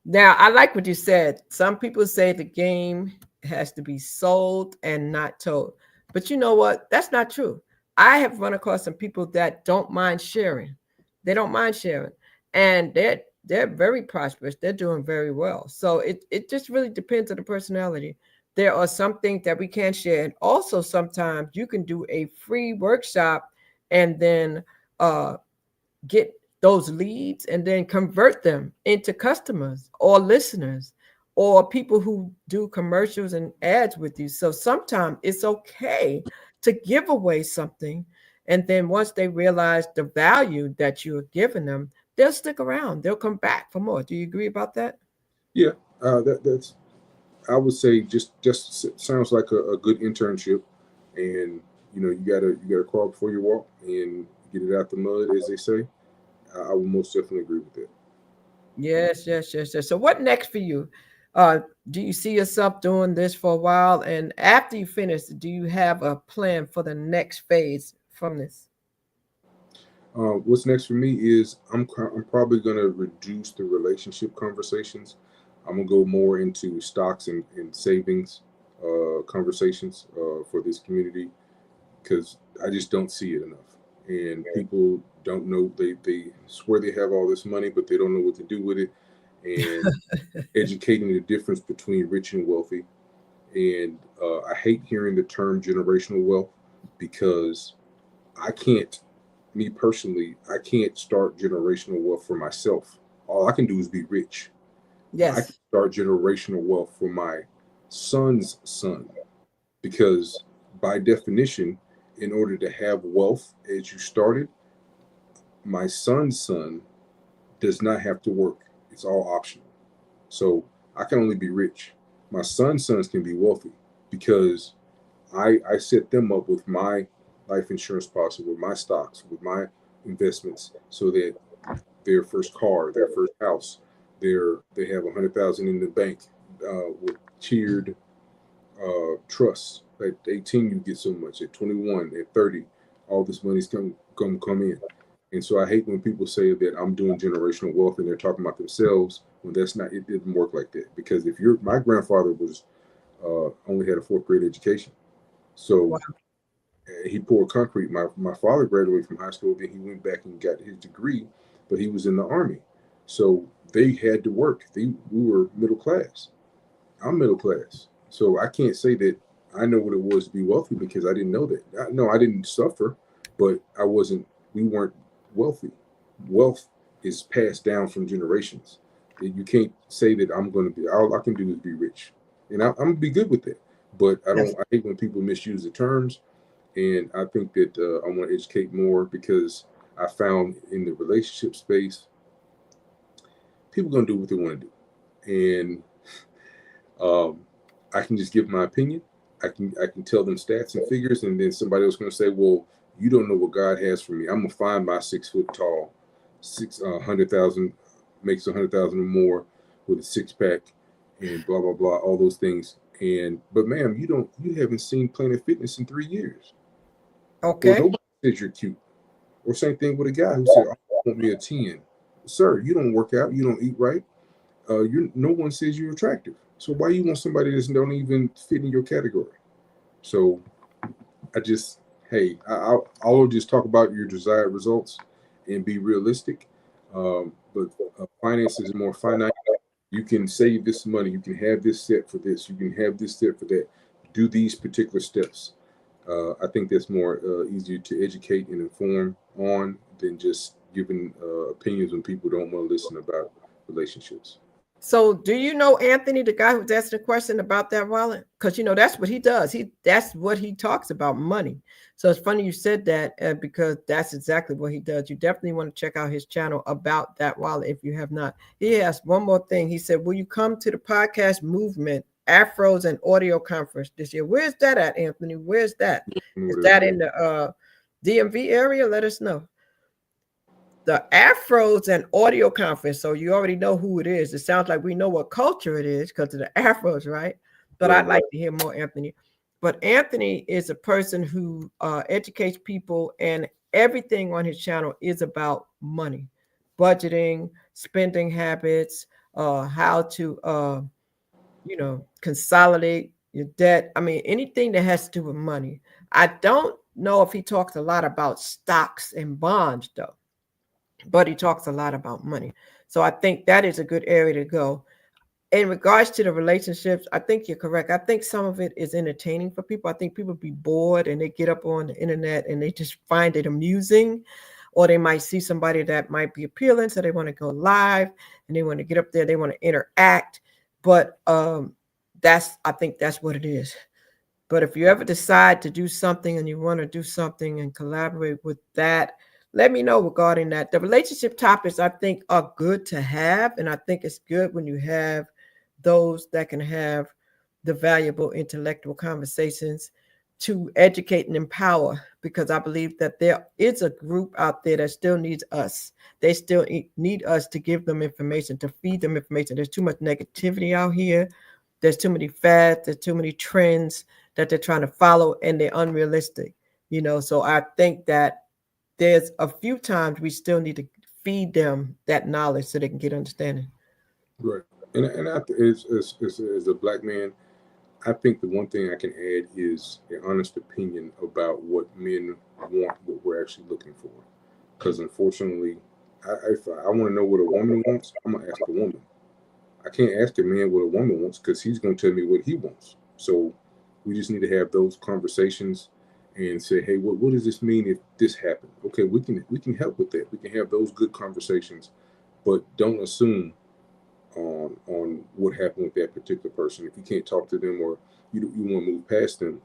Now, I like what you said. Some people say the game has to be sold and not told. But you know what? That's not true. I have run across some people that don't mind sharing. They don't mind sharing. And they're very prosperous. They're doing very well. So it just really depends on the personality. There are some things that we can't share. And also sometimes you can do a free workshop and then get those leads and then convert them into customers or listeners or people who do commercials and ads with you. So sometimes it's okay to give away something. And then once they realize the value that you're giving them, they'll stick around. They'll come back for more. Do you agree about that? Yeah, That's I would say just sounds like a good internship, and you gotta crawl before you walk and get it out the mud, as they say. I would most definitely agree with that. Yes, yes, yes, yes. So what next for you? Do you see yourself doing this for a while? And after you finish, do you have a plan for the next phase from this? What's next for me is I'm probably gonna reduce the relationship conversations. I'm gonna go more into stocks and savings conversations for this community because I just don't see it enough. And people don't know, they swear they have all this money, but they don't know what to do with it. And educating the difference between rich and wealthy. And I hate hearing the term generational wealth because I can't, me personally, I can't start generational wealth for myself. All I can do is be rich. I can Yes. start generational wealth for my son's son because, by definition, in order to have wealth as you started, my son's son does not have to work. It's all optional. So I can only be rich. My son's sons can be wealthy because I set them up with my life insurance policy, with my stocks, with my investments, so that their first car, their first house, they have 100,000 in the bank with tiered trusts. At 18, you get so much. At 21, at 30, all this money's gonna come in. And so I hate when people say that I'm doing generational wealth and they're talking about themselves when that's not. It didn't work like that because if you're, my grandfather was only had a fourth grade education, so Wow. he poured concrete. My father graduated from high school, then he went back and got his degree, but he was in the army, so they had to work. We were middle class. I'm middle class, so I can't say that I know what it was to be wealthy because I didn't know that. No, I didn't suffer, but I wasn't. We weren't wealthy. Wealth is passed down from generations. You can't say that I'm going to be. All I can do is be rich, and I'm gonna be good with that. But I Yes. don't. I hate when people misuse the terms, and I think that I want to educate more because I found in the relationship space, people gonna do what they want to do, and Um, I can just give my opinion. I can tell them stats and figures, and then somebody else going to say, "Well, you don't know what God has for me. I'm gonna find my 6 foot tall, 600,000 makes 100,000 or more with a six pack, and blah blah blah, all those things." And but ma'am, you haven't seen Planet Fitness in 3 years, or Okay. nobody says you're cute. Or same thing with a guy who said, "Oh, I want me a 10." Sir, you don't work out, you don't eat right. You No one says you're attractive. So why you want somebody that don't even fit in your category? So I just, hey, I'll just talk about your desired results and be realistic. But finance is more finite. You can save this money. You can have this set for this. You can have this set for that. Do these particular steps. I think that's more easier to educate and inform on than just giving opinions when people don't want to listen about relationships. So do you know Anthony, the guy who's asking a question about that wallet? Because that's what he does. That's what he talks about, money. So it's funny you said that because that's exactly what he does. You definitely want to check out his channel about that wallet if you have not. He asked one more thing. He said, "Will you come to the podcast movement, Afros and Audio Conference this year?" Where's that at, Anthony? Where's that? Is that in the DMV area? Let us know. The Afros and Audio Conference. So you already know who it is. It sounds like we know what culture it is because of the Afros, right? But I'd Right. like to hear more, Anthony. But Anthony is a person who educates people, and everything on his channel is about money, budgeting, spending habits, how to, consolidate your debt. I mean, anything that has to do with money. I don't know if he talks a lot about stocks and bonds, though, but he talks a lot about money. So I think that is a good area to go. In regards to the relationships, I think you're correct. I think some of it is entertaining for people. I think people be bored and they get up on the internet and they just find it amusing, or they might see somebody that might be appealing, so they want to go live and they want to get up there, they want to interact. But I think that's what it is. But if you ever decide to do something and you want to do something and collaborate with that, let me know regarding that. The relationship topics I think are good to have. And I think it's good when you have those that can have the valuable intellectual conversations to educate and empower, because I believe that there is a group out there that still needs us. They still need us to give them information, to feed them information. There's too much negativity out here. There's too many fads. There's too many trends that they're trying to follow, and they're unrealistic. So I think that there's a few times we still need to feed them that knowledge so they can get understanding. Right. And as a black man, I think the one thing I can add is an honest opinion about what men want, what we're actually looking for. Because unfortunately, if I want to know what a woman wants, I'm going to ask a woman. I can't ask a man what a woman wants because he's going to tell me what he wants. So we just need to have those conversations and say, hey, what does this mean if this happened? Okay, we can help with that. We can have those good conversations, but don't assume on what happened with that particular person. If you can't talk to them or you want to move past them,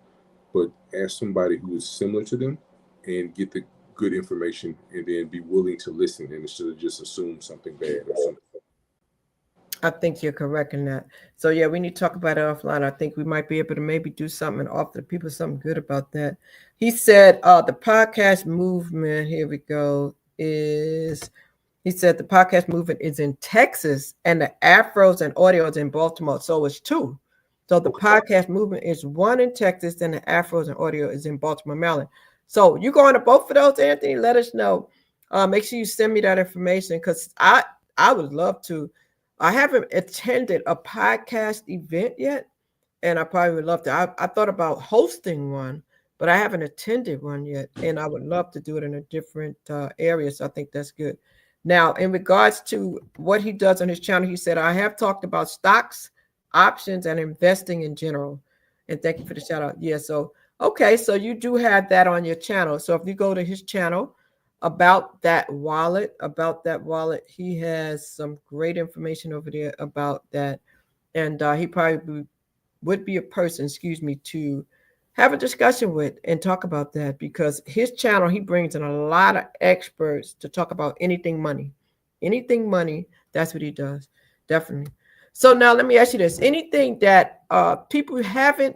but ask somebody who is similar to them and get the good information, and then be willing to listen, and instead of just assume something bad or something. I think you're correct in that. So yeah, we need to talk about it offline. I think we might be able to maybe do something and offer the people something good about that. He said the podcast movement, here we go, he said the podcast movement is in Texas and the Afros and Audio is in Baltimore. So it's two. So the podcast movement is one in Texas and the Afros and Audio is in Baltimore, Maryland. So you going to both of those, Anthony? Let us know. Make sure you send me that information, because I would love to. I haven't attended a podcast event yet, and I probably would love to. I thought about hosting one, but I haven't attended one yet, and I would love to do it in a different area. So I think that's good. Now, in regards to what he does on his channel, he said, I have talked about stocks, options, and investing in general. And thank you for the shout out. Yeah, so, okay, so you do have that on your channel. So if you go to his channel, about that wallet, he has some great information over there about that. And he probably would be a person, to have a discussion with and talk about that, because his channel, he brings in a lot of experts to talk about anything money. That's what he does. Definitely. So now let me ask you this. Anything that people haven't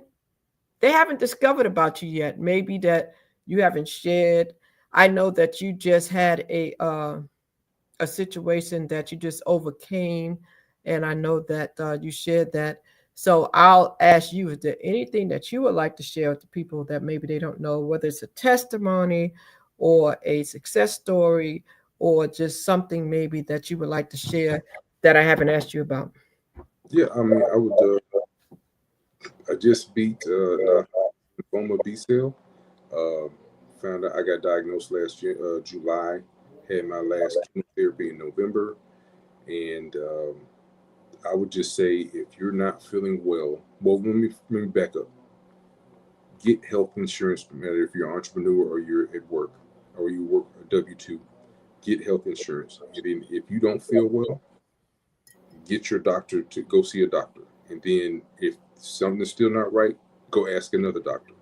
discovered about you yet, maybe that you haven't shared? I know that you just had a situation that you just overcame, and I know that you shared that. So I'll ask you, is there anything that you would like to share with the people that maybe they don't know, whether it's a testimony or a success story, or just something maybe that you would like to share that I haven't asked you about? Yeah, I mean, I would. I just beat lymphoma B cell. Found out I got diagnosed last year, July. Had my last chemotherapy in November, and I would just say, if you're not feeling well, let me back up. Get health insurance, no matter if you're an entrepreneur or you're at work or you work a W-2. Get health insurance, and then if you don't feel well, get your doctor to go see a doctor, and then if something's still not right, go ask another doctor,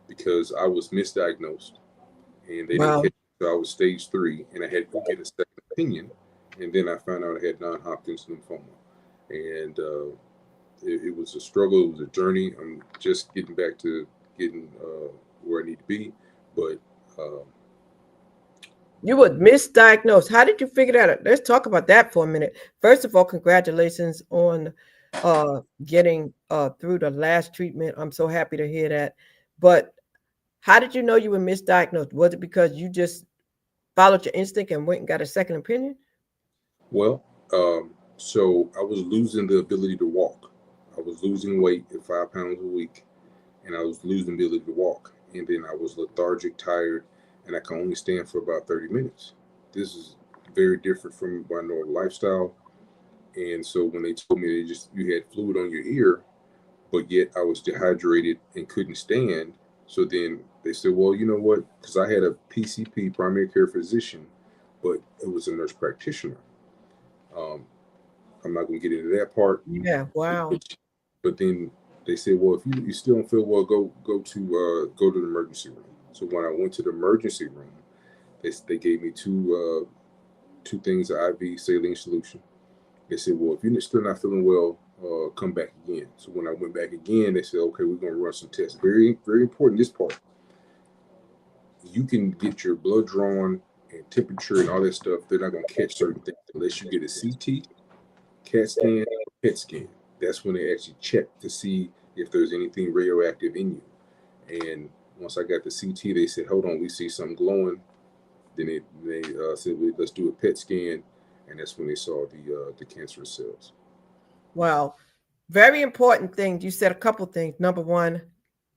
because I was misdiagnosed and they didn't catch me. So I was stage 3, and I had to get a second opinion, and then I found out I had non-Hodgkin's lymphoma, and it was a struggle. It was a journey. I'm just getting back to getting where I need to be, but you were misdiagnosed. How did you figure that out? Let's talk about that for a minute. First of all, congratulations on getting through the last treatment. I'm so happy to hear that. But how did you know you were misdiagnosed? Was it because you just followed your instinct and went and got a second opinion? Well, so I was losing the ability to walk. I was losing weight at 5 pounds a week, and I was losing the ability to walk. And then I was lethargic, tired, and I could only stand for about 30 minutes. This is very different from my normal lifestyle. And so when they told me you had fluid on your ear, but yet I was dehydrated and couldn't stand. So then they said, well, you know what? Because I had a PCP, primary care physician, but it was a nurse practitioner. I'm not going to get into that part. Yeah, wow. But then they said, well, if you still don't feel well, go to the emergency room. So when I went to the emergency room, they gave me two things of IV saline solution. They said, well, if you're still not feeling well, come back again. So when I went back again, they said, okay, we're going to run some tests. Very, very important, this part. You can get your blood drawn and temperature and all that stuff. They're not going to catch certain things unless you get a CT, CAT scan, PET scan. That's when they actually check to see if there's anything radioactive in you. And once I got the CT, they said, hold on, we see something glowing. Then they said, let's do a PET scan. And that's when they saw the cancerous cells. Wow. Very important thing. You said a couple things. Number one,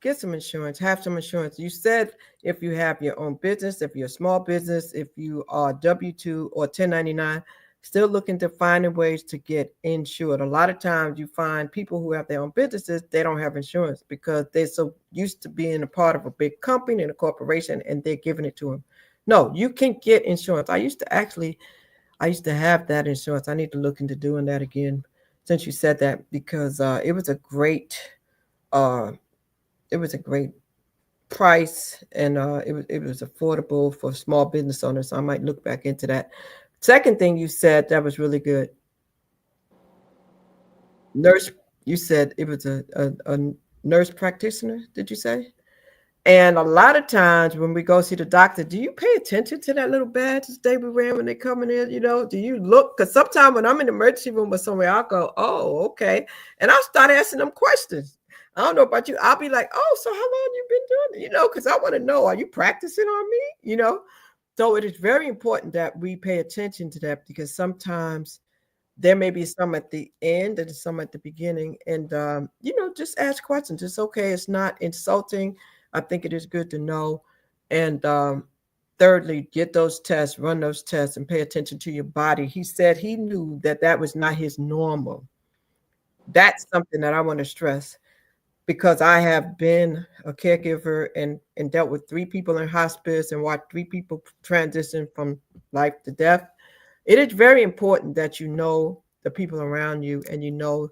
get some insurance, have some insurance. You said if you have your own business, if you're a small business, if you are W-2 or 1099, still looking to finding ways to get insured. A lot of times you find people who have their own businesses, they don't have insurance because they're so used to being a part of a big company and a corporation and they're giving it to them. No, you can get insurance. I used to have that insurance. I need to look into doing that again since you said that, because it was a great price, and it was affordable for small business owners. So I might look back into that. Second thing you said that was really good. Nurse, you said it was a nurse practitioner, did you say? And a lot of times when we go see the doctor, do you pay attention to that little badge they be wearing when they coming in? You know, do you look? Because sometimes when I'm in the emergency room or somewhere, I'll go, oh, okay. And I'll start asking them questions. I don't know about you. I'll be like, oh, so how long you been doing it? You know, because I want to know, are you practicing on me? You know, so it is very important that we pay attention to that, because sometimes there may be some at the end and some at the beginning. And, just ask questions. It's okay. It's not insulting. I think it is good to know. And thirdly, get those tests, run those tests, and pay attention to your body. He said he knew that was not his normal. That's something that I want to stress, because I have been a caregiver and dealt with 3 people in hospice and watched 3 people transition from life to death. It is very important that you know the people around you and you know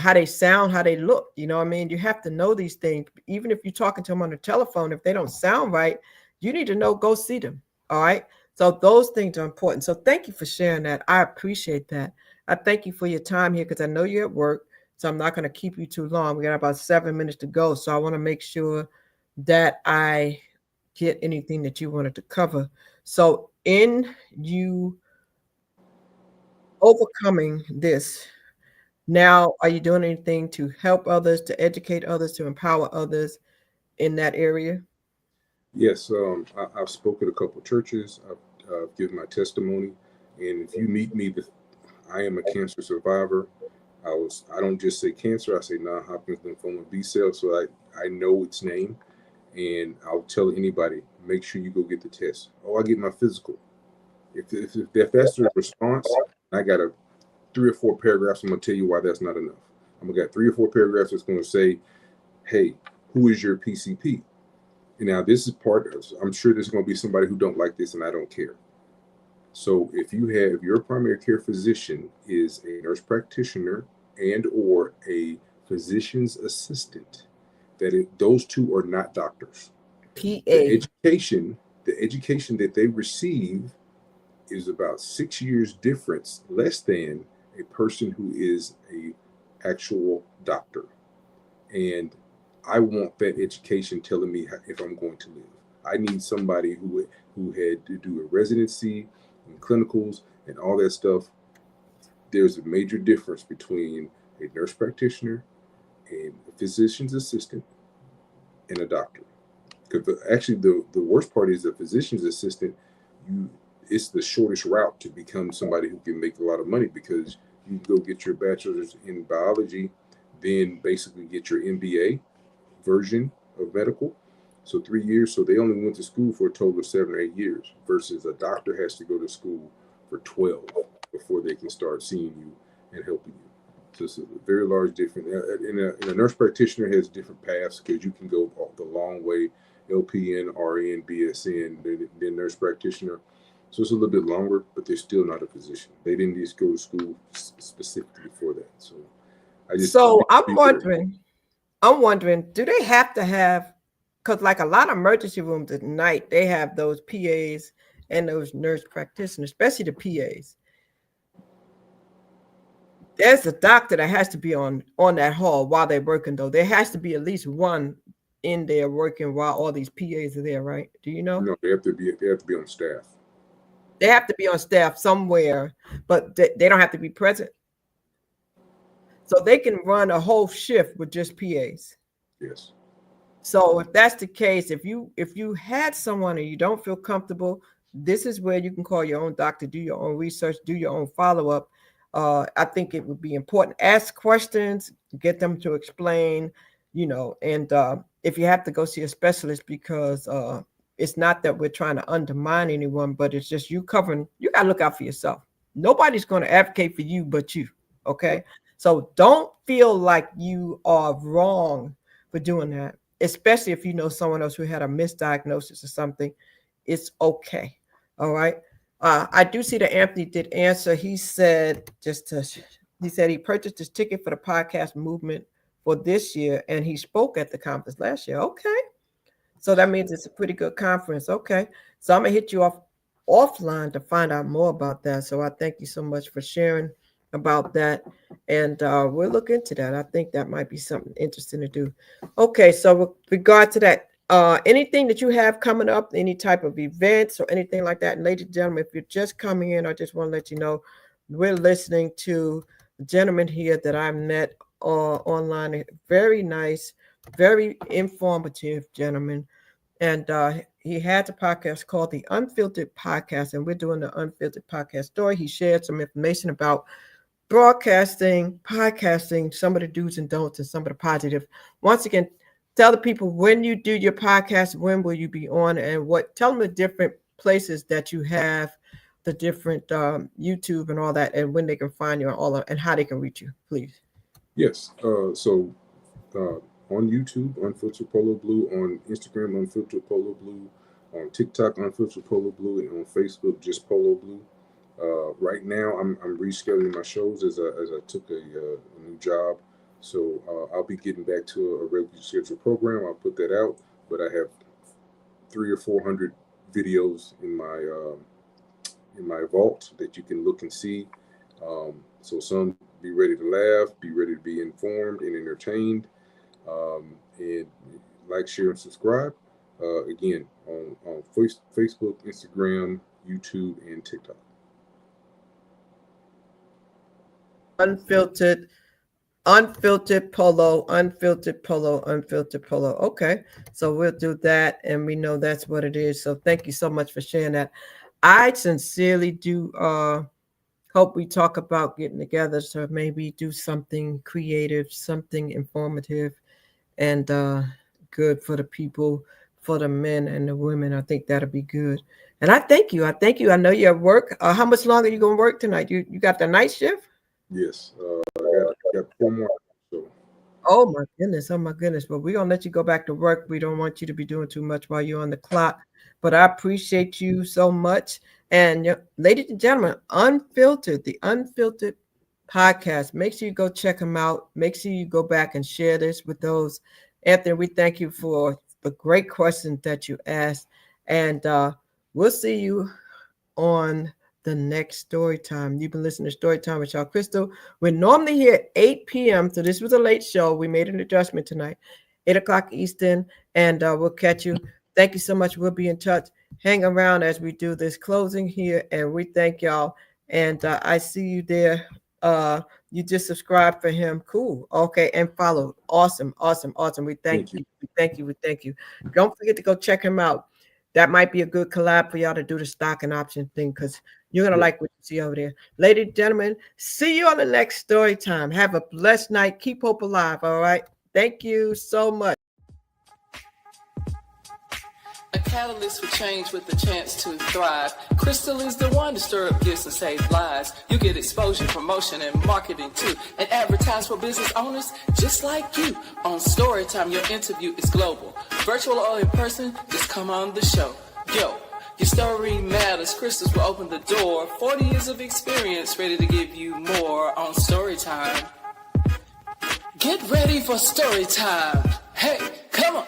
how they sound, how they look. You know what I mean? You have to know these things. Even if you're talking to them on the telephone, if they don't sound right, you need to know, go see them. All right. So those things are important. So thank you for sharing that. I appreciate that. I thank you for your time here, because I know you're at work. So I'm not going to keep you too long. We got about 7 minutes to go. So I want to make sure that I get anything that you wanted to cover. So in you overcoming this, now, are you doing anything to help others, to educate others, to empower others in that area? Yes, I've spoken at a couple of churches. I've given my testimony, and if you meet me, I am a cancer survivor. I don't just say cancer. I say non-Hodgkin's lymphoma B cell, so I know its name, and I'll tell anybody, make sure you go get the test. Oh, I get my physical. If that's the response, I got 3 or 4 paragraphs. I'm gonna tell you why that's not enough. I'm gonna got 3 or 4 paragraphs that's gonna say, hey, who is your PCP? And now this is part of, I'm sure there's going to be somebody who don't like this, and I don't care. So if your primary care physician is a nurse practitioner and or a physician's assistant, those two are not doctors. PA. The education that they receive is about 6 years difference less than a person who is a actual doctor. And I want that education telling me if I'm going to live. I need somebody who had to do a residency and clinicals and all that stuff. There's a major difference between a nurse practitioner and a physician's assistant and a doctor. Because actually, the worst part is a physician's assistant. It's the shortest route to become somebody who can make a lot of money, because you go get your bachelor's in biology, then basically get your MBA version of medical. So 3 years. So they only went to school for a total of 7 or 8 years, versus a doctor has to go to school for 12 before they can start seeing you and helping you. So it's a very large difference. And a nurse practitioner has different paths, because you can go the long way, LPN, RN, BSN, then nurse practitioner. So it's a little bit longer, but they're still not a physician. They didn't just go to school specifically for that. So I'm wondering, do they have to have, because like a lot of emergency rooms at night, they have those PAs and those nurse practitioners, especially the PAs. There's a doctor that has to be on that hall while they're working, though. There has to be at least one in there working while all these PAs are there, right? Do you know? No, they have to be on staff. They have to be on staff somewhere, but they don't have to be present. So they can run a whole shift with just PAs. Yes. So if that's the case, if you had someone and you don't feel comfortable, this is where you can call your own doctor, do your own research, do your own follow-up. I think it would be important. Ask questions, get them to explain, and if you have to go see a specialist, because it's not that we're trying to undermine anyone, but it's just you got to look out for yourself. Nobody's going to advocate for you but you. Okay. So don't feel like you are wrong for doing that, especially if you know someone else who had a misdiagnosis or something. It's okay. All right. I do see that Anthony did answer. He said he purchased his ticket for the podcast movement for this year, and he spoke at the conference last year. Okay. So that means it's a pretty good conference. Okay. So I'm going to hit you offline to find out more about that. So I thank you so much for sharing about that. And we'll look into that. I think that might be something interesting to do. Okay. So with regard to that, anything that you have coming up, any type of events or anything like that, and ladies and gentlemen, if you're just coming in, I just want to let you know we're listening to a gentleman here that I met online. Very nice, very informative gentleman. And he had a podcast called the Unfiltered Podcast, and we're doing the Unfiltered Podcast story. He shared some information about broadcasting, podcasting, some of the do's and don'ts, and some of the positive. Once again, tell the people when you do your podcast, when will you be on, and tell them the different places that you have, the different YouTube and all that, and when they can find you and all that, and how they can reach you, please. Yes. So on YouTube, Unfiltered Polo Blue, on Instagram, Unfiltered Polo Blue, on TikTok, Unfiltered Polo Blue, and on Facebook, just Polo Blue. Right now, I'm rescheduling my shows as I took a new job. So I'll be getting back to a regular scheduled program. I'll put that out, but I have 300 or 400 videos in my vault that you can look and see. So some be ready to laugh, be ready to be informed and entertained, and like, share, and subscribe. Again, on Facebook, Instagram, YouTube, and TikTok. Unfiltered Polo. Okay, so we'll do that, and we know that's what it is. So thank you so much for sharing that. I sincerely do hope we talk about getting together to maybe do something creative, something informative, and good for the people, for the men and the women. I think that'll be good. And I thank you. I know you're at work. How much longer are you going to work tonight? You got the night shift? Yes. I got 4 more. So. Oh my goodness. Well, we're going to let you go back to work. We don't want you to be doing too much while you're on the clock. But I appreciate you so much. And ladies and gentlemen, the Unfiltered Podcast. Make sure you go check them out. Make sure you go back and share this with those. Anthony, we thank you for the great questions that you asked. And we'll see you on the next story time. You've been listening to Story Time with y'all, Crystal. We're normally here at 8 p.m. So this was a late show. We made an adjustment tonight, 8 o'clock Eastern, and we'll catch you. Thank you so much. We'll be in touch. Hang around as we do this closing here, and we thank y'all. And I see you there. You just subscribe for him. Cool. Okay, and follow. Awesome. We thank you. We thank you. Don't forget to go check him out. That might be a good collab for y'all to do the stock and option thing, because you're going to like what you see over there. Ladies and gentlemen, see you on the next story time. Have a blessed night. Keep hope alive, all right? Thank you so much. A catalyst for change with the chance to thrive. Crystal is the one to stir up gifts and save lives. You get exposure, promotion, and marketing too. And advertise for business owners just like you. On Storytime, your interview is global. Virtual or in person, just come on the show. Yo, your story matters. Crystals will open the door. 40 years of experience, ready to give you more on Storytime. Get ready for Storytime. Hey, come on.